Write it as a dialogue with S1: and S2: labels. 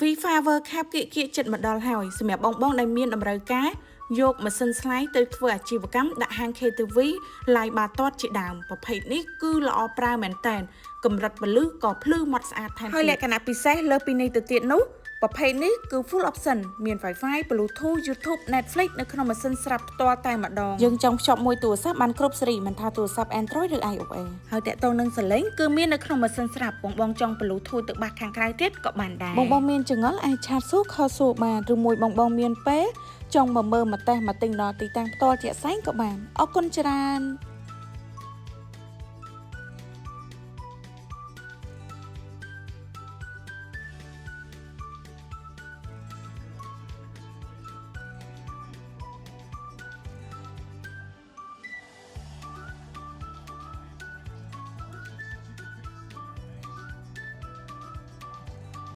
S1: FIFA World Cup គៀកចិត្តមកដល់ហើយសម្រាប់បងដែលមានតម្រូវការយកម៉ាស៊ីនស្លាយទៅធ្វើអាជីវកម្មដាក់ហាង KTV ឡាយបាទាត់ជាដើមប្រភេទនេះគឺល្អប្រើមែនតើកម្រិតពលឺក៏ភ្លឺមាត់ស្អាតថែមទៀតហើយលក្ខណៈពិសេសលើពីនេះទៅទៀតនោះប្រភេទនេះគឺ full option មាន Wi-Fi Bluetooth YouTube Netflix នៅក្នុងម៉ាស៊ីនស្រាប់ផ្ទាល់តែម្ដងយើងចង់ភ្ជាប់មួយទូរស័ព្ទបានគ្រប់សេរីមិនថាទូរស័ព្ទ Android ឬ iOS ហើយតាក់ទងនឹងសលេងគឺមាននៅក្នុងម៉ាស៊ីនស្រាប់បងចង់ Bluetooth ទៅបាសខាងក្រៅទៀតក៏បានដែរបងមានចង្អុលអាចឆាតសួរខលសួរបានឬមួយបងមានពេលចង់មកមើលមកតេស្តមកទិញដល់ទីតាំងផ្ទាល់ជាក់ស្ដែងក៏បានអរគុណច្រើន